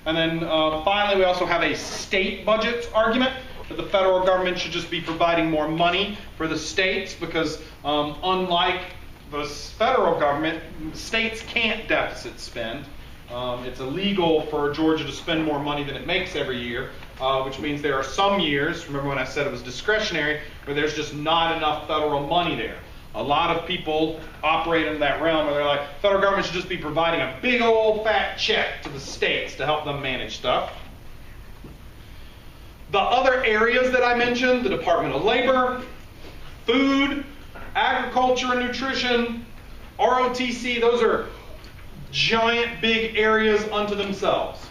And then finally, we also have a state budget argument that the federal government should just be providing more money for the states because unlike the federal government, states can't deficit spend. It's illegal for Georgia to spend more money than it makes every year, which means there are some years, remember when I said it was discretionary, where there's just not enough federal money there. A lot of people operate in that realm where they're like, federal government should just be providing a big old fat check to the states to help them manage stuff. The other areas that I mentioned, the Department of Labor, food, agriculture and nutrition, ROTC, those are giant big areas unto themselves.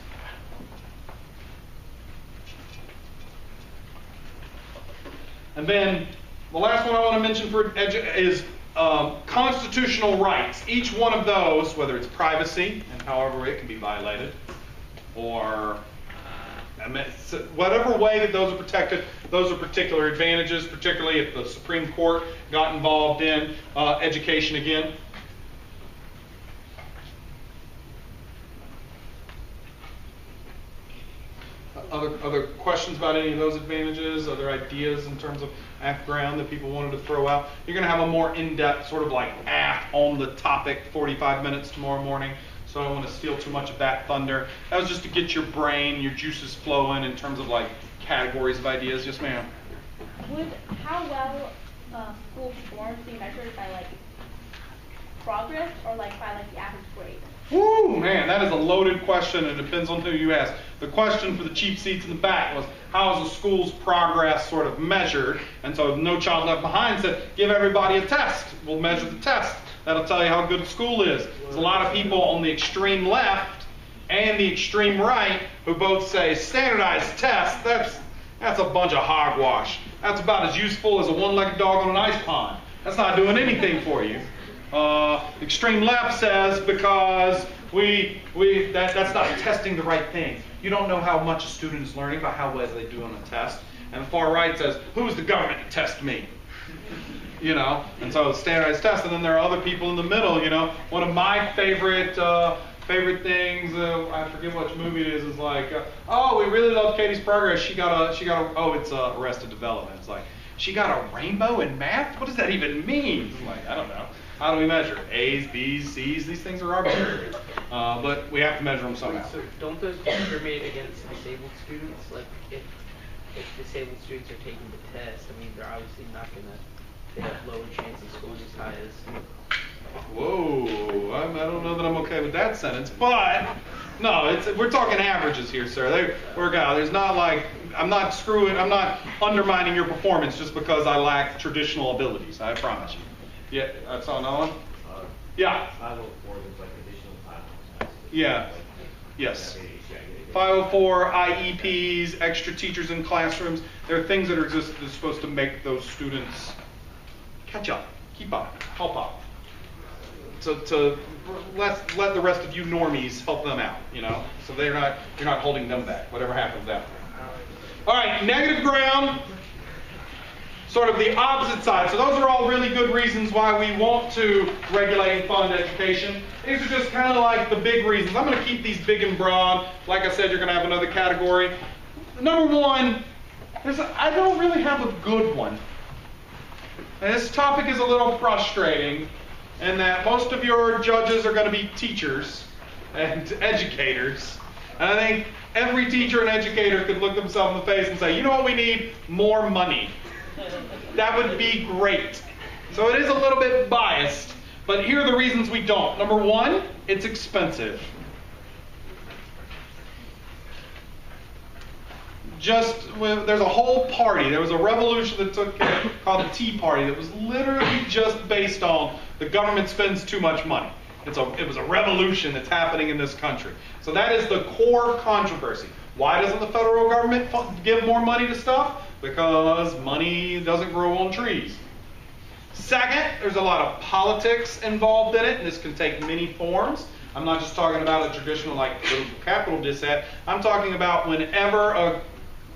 And then the last one I want to mention for is constitutional rights. Each one of those, whether it's privacy, and however it can be violated, or whatever way that those are protected, those are particular advantages, particularly if the Supreme Court got involved in education again. Other questions about any of those advantages, other ideas in terms of background that people wanted to throw out? You're going to have a more in-depth sort of like on the topic 45 minutes tomorrow morning, so I don't want to steal too much of that thunder. That was just to get your brain, your juices flowing in terms of like categories of ideas. Yes, ma'am? How well school performs be measured by like progress or like by like the average grade? Woo, man, that is a loaded question, and it depends on who you ask. The question for the cheap seats in the back was, how is a school's progress sort of measured? And so No Child Left Behind said, give everybody a test. We'll measure the test. That'll tell you how good a school is. There's a lot of people on the extreme left and the extreme right who both say standardized test, that's a bunch of hogwash. That's about as useful as a one-legged dog on an ice pond. That's not doing anything for you. Extreme left says because that's not testing the right thing. You don't know how much a student is learning by how well they do on a test. And the far right says, who's the government to test me? You know, and so it's standardized tests. And then there are other people in the middle. You know, one of my favorite things, I forget which movie it is like, oh, we really love Katie's progress. She got a, it's Arrested Development. It's like, she got a rainbow in math? What does that even mean? It's like, I don't know. How do we measure it? A's, B's, C's? These things are arbitrary. But we have to measure them somehow. So don't those discriminate against disabled students? Like if disabled students are taking the test, I mean, they're obviously not going to have lower chances of scoring as high as... Whoa, I don't know that I'm okay with that sentence, but no, we're talking averages here, sir. There's not like, I'm not undermining your performance just because I lack traditional abilities, I promise you. Yeah, that's on Owen? Yeah. 504, there's like additional classes. Yeah. Yes. 504, IEPs, extra teachers in classrooms. There are things that are supposed to make those students catch up, keep up, help out. To let the rest of you normies help them out, you know? So you're not holding them back, whatever happens after. All right, negative ground. Sort of the opposite side. So those are all really good reasons why we want to regulate and fund education. These are just kind of like the big reasons. I'm going to keep these big and broad. Like I said, you're going to have another category. Number one, I don't really have a good one. And this topic is a little frustrating in that most of your judges are going to be teachers and educators. And I think every teacher and educator could look themselves in the face and say, you know what we need? More money. That would be great. So it is a little bit biased, but here are the reasons we don't. Number one, it's expensive. There's a whole party. There was a revolution that took place called the Tea Party that was literally just based on the government spends too much money. It was a revolution that's happening in this country. So that is the core controversy. Why doesn't the federal government give more money to stuff? Because money doesn't grow on trees. Second, there's a lot of politics involved in it, and this can take many forms. I'm not just talking about a traditional like political capital dissent. I'm talking about whenever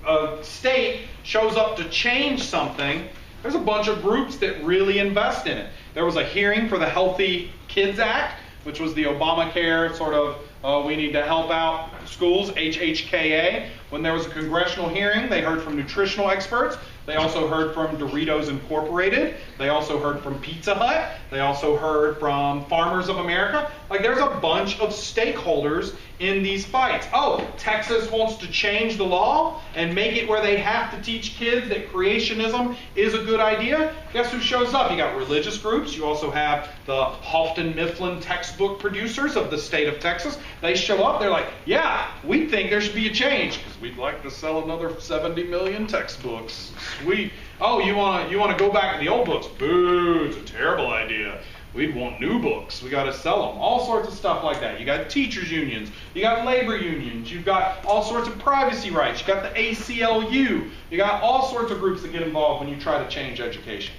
a state shows up to change something, there's a bunch of groups that really invest in it. There was a hearing for the Healthy Kids Act, which was the Obamacare sort of We need to help out schools, HHKA. When there was a congressional hearing, they heard from nutritional experts. They also heard from Doritos Incorporated. They also heard from Pizza Hut. They also heard from Farmers of America. Like, there's a bunch of stakeholders in these fights. Oh, Texas wants to change the law and make it where they have to teach kids that creationism is a good idea. Guess who shows up? You got religious groups. You also have the Houghton Mifflin textbook producers of the state of Texas. They show up. They're like, yeah, we think there should be a change because we'd like to sell another 70 million textbooks. Sweet. Oh, you want to go back to the old books? Boo, it's a terrible idea. We'd want new books. We got to sell them. All sorts of stuff like that. You got teachers unions. You got labor unions. You've got all sorts of privacy rights. You got the ACLU. You got all sorts of groups that get involved when you try to change education.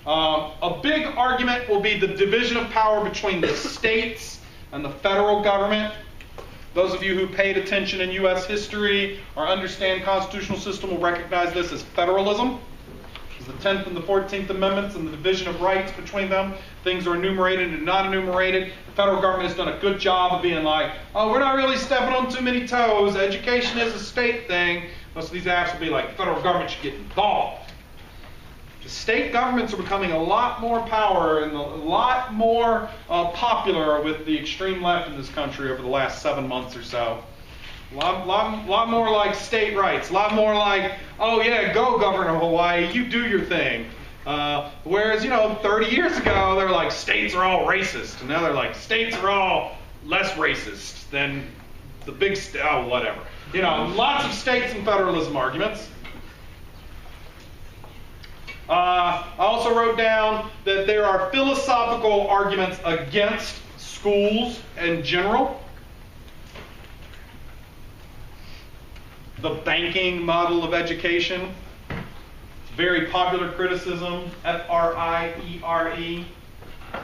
A big argument will be the division of power between the states and the federal government. Those of you who paid attention in U.S. history or understand constitutional system will recognize this as federalism. The 10th and the 14th Amendments and the division of rights between them. Things are enumerated and not enumerated. The federal government has done a good job of being like, oh, we're not really stepping on too many toes. Education is a state thing. Most of these apps will be like, the federal government should get involved. The state governments are becoming a lot more power and a lot more popular with the extreme left in this country over the last 7 months or so. A lot more like state rights. A lot more like, oh yeah, go Governor of Hawaii, you do your thing. Whereas, 30 years ago, they were like, states are all racist. And now they're like, states are all less racist than the big whatever. Lots of states and federalism arguments. I also wrote down that there are philosophical arguments against schools in general. The banking model of education, very popular criticism, Friere,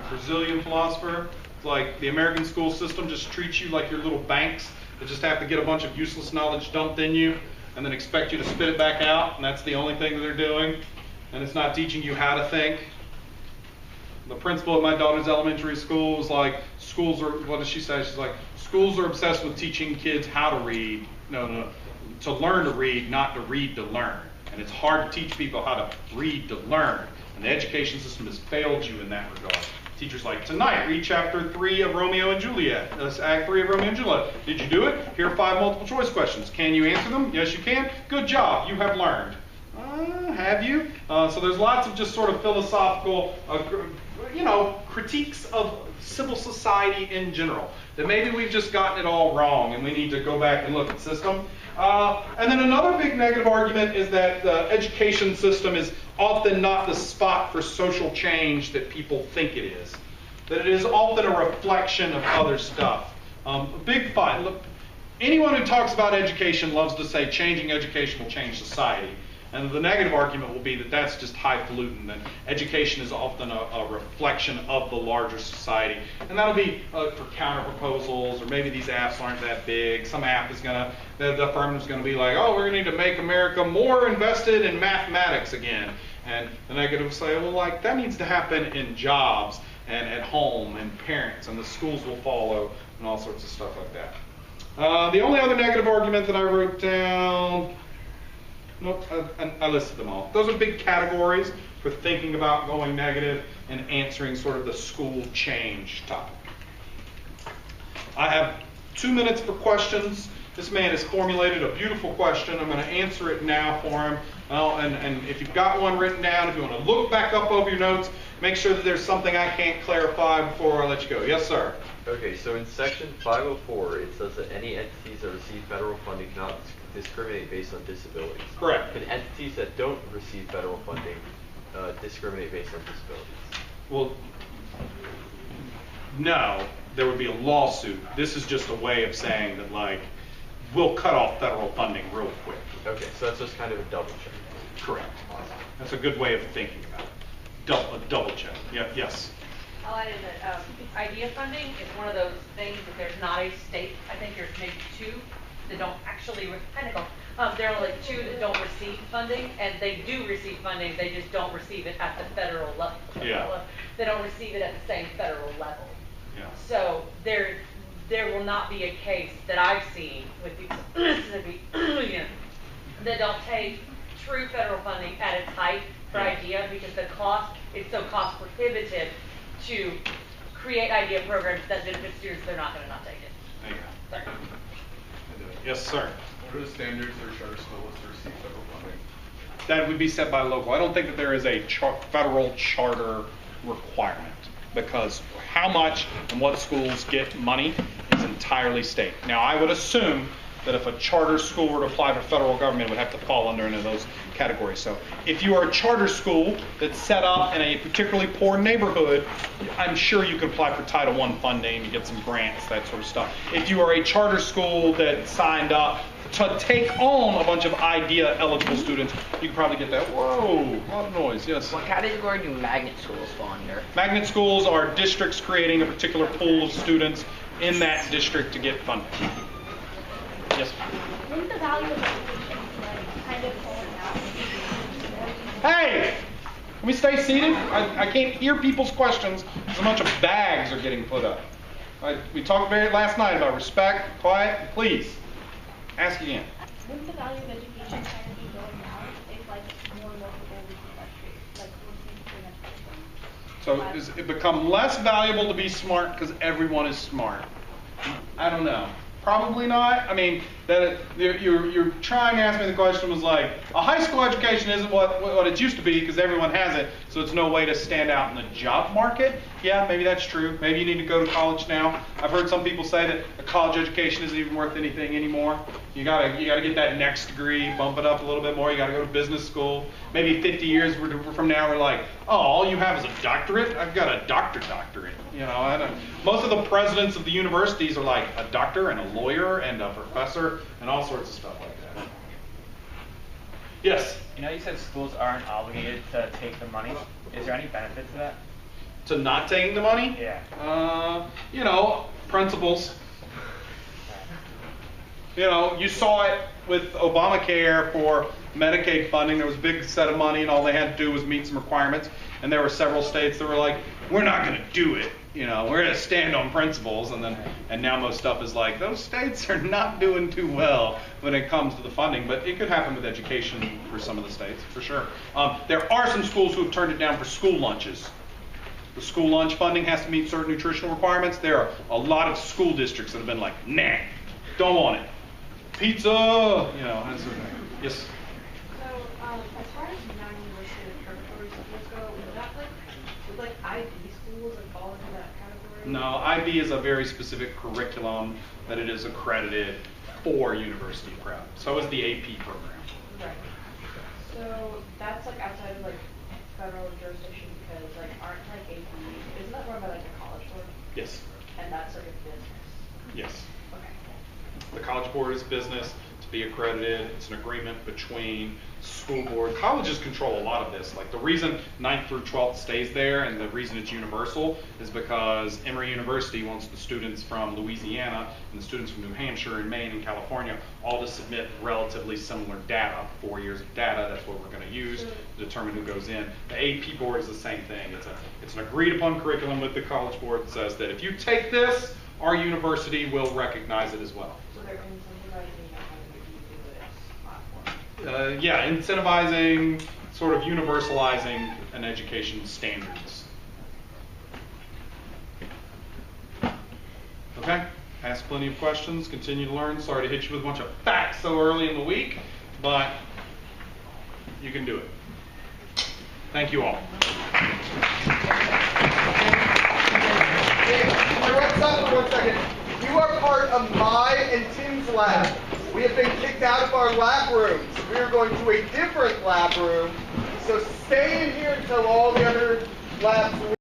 Brazilian philosopher. It's like the American school system just treats you like your little banks that just have to get a bunch of useless knowledge dumped in you and then expect you to spit it back out, and that's the only thing that they're doing. And it's not teaching you how to think. The principal at my daughter's elementary school was like, what does she say? She's like, schools are obsessed with teaching kids how to read. No. To learn to read, not to read to learn. And it's hard to teach people how to read to learn. And the education system has failed you in that regard. Teachers like, tonight, read chapter 3 of Romeo and Juliet. That's Act 3 of Romeo and Juliet. Did you do it? Here are 5 multiple choice questions. Can you answer them? Yes, you can. Good job. You have learned. Have you? So there's lots of just sort of philosophical, critiques of civil society in general. That maybe we've just gotten it all wrong and we need to go back and look at the system. And then another big negative argument is that the education system is often not the spot for social change that people think it is. That it is often a reflection of other stuff. A big fight. Look, anyone who talks about education loves to say changing education will change society. And the negative argument will be that that's just highfalutin, that education is often a reflection of the larger society. And that'll be for counter proposals, or maybe these apps aren't that big. Some app is the affirmative is going to be like, oh, we're going to need to make America more invested in mathematics again. And the negative will say, well, like, that needs to happen in jobs and at home and parents, and the schools will follow, and all sorts of stuff like that. The only other negative argument that I wrote down, nope, I listed them all. Those are big categories for thinking about going negative and answering sort of the school change topic. I have 2 minutes for questions. This man has formulated a beautiful question. I'm going to answer it now for him. And if you've got one written down, if you want to look back up over your notes, make sure that there's something I can't clarify before I let you go. Yes, sir. Okay, so in section 504, it says that any entities that receive federal funding cannot discriminate based on disabilities. Correct. Can entities that don't receive federal funding discriminate based on disabilities? Well, no, there would be a lawsuit. This is just a way of saying that, like, we'll cut off federal funding real quick. Okay, so that's just kind of a double check. Correct. That's a good way of thinking about it. A double check. Yeah. Yes. I'll add in that idea funding is one of those things that there's not a state. I think there's maybe 2 that don't actually, there are like 2 that don't receive funding, and they do receive funding, they just don't receive it at the federal level. Yeah. They don't receive it at the same federal level. Yeah. So there will not be a case that I've seen with these Mississippi unions that don't take true federal funding at its height for IDEA, because the cost is so cost prohibitive to create IDEA programs that benefit students, they're not going to not take it. There you go. Sorry. Yes, sir. What are the standards for charter schools to receive federal funding? That would be set by local. I don't think that there is a federal charter requirement, because how much and what schools get money is entirely state. Now, I would assume that if a charter school were to apply for federal government, it would have to fall under any of those categories. So if you are a charter school that's set up in a particularly poor neighborhood, I'm sure you could apply for Title I funding to get some grants, that sort of stuff. If you are a charter school that signed up to take on a bunch of IDEA eligible students, you could probably get that. Whoa, a lot of noise, yes. What category do magnet schools fall under? Magnet schools are districts creating a particular pool of students in that district to get funding. Yes. Wouldn't the value of education like kind of fall out? Hey! Can we stay seated? I can't hear people's questions because a bunch of bags are getting put up. We talked last night about respect, quiet, please. Ask again. Wouldn't the value of education kind of be going down if like more local receive like receive free education? So does it become less valuable to be smart because everyone is smart? I don't know. Probably not. I mean, you're trying to ask me the question was like, a high school education isn't what it used to be because everyone has it, so it's no way to stand out in the job market. Yeah, maybe that's true. Maybe you need to go to college now. I've heard some people say that a college education isn't even worth anything anymore. You gotta get that next degree, bump it up a little bit more. You gotta go to business school. Maybe 50 years from now, we're like, oh, all you have is a doctorate? I've got a doctorate. You know, most of the presidents of the universities are like a doctor and a lawyer and a professor and all sorts of stuff like that. Yes? You know, you said schools aren't obligated to take the money. Is there any benefit to that? To not taking the money? Yeah. You know, principles. You know, you saw it with Obamacare for Medicaid funding. There was a big set of money, and all they had to do was meet some requirements. And there were several states that were like, we're not going to do it. You know, we're going to stand on principles. And now most stuff is like, those states are not doing too well when it comes to the funding. But it could happen with education for some of the states, for sure. There are some schools who have turned it down for school lunches. The school lunch funding has to meet certain nutritional requirements. There are a lot of school districts that have been like, nah, don't want it. Pizza, you know, that sort of thing. Yes? So, as far as non-university preparatory schools go, would IB schools fall into that category? No, IB is a very specific curriculum that it is accredited for university prep. So is the AP program. Right. So that's like outside of like federal jurisdiction because like aren't like AP, isn't that run by like a college board? Yes. And that's like a business? Yes. Okay. The College Board is business to be accredited. It's an agreement between school board. Colleges control a lot of this. Like the reason 9th through 12th stays there and the reason it's universal is because Emory University wants the students from Louisiana and the students from New Hampshire and Maine and California all to submit relatively similar data, 4 years of data. That's what we're going to use to determine who goes in. The AP board is the same thing. It's an agreed upon curriculum with the College Board that says that if you take this, our university will recognize it as well. So they're incentivizing this platform. Yeah, incentivizing, sort of universalizing an education standards. Okay, ask plenty of questions, continue to learn. Sorry to hit you with a bunch of facts so early in the week, but you can do it. Thank you all. Stop for 1 second. You are part of my and Tim's lab. We have been kicked out of our lab rooms. We are going to a different lab room. So stay in here until all the other labs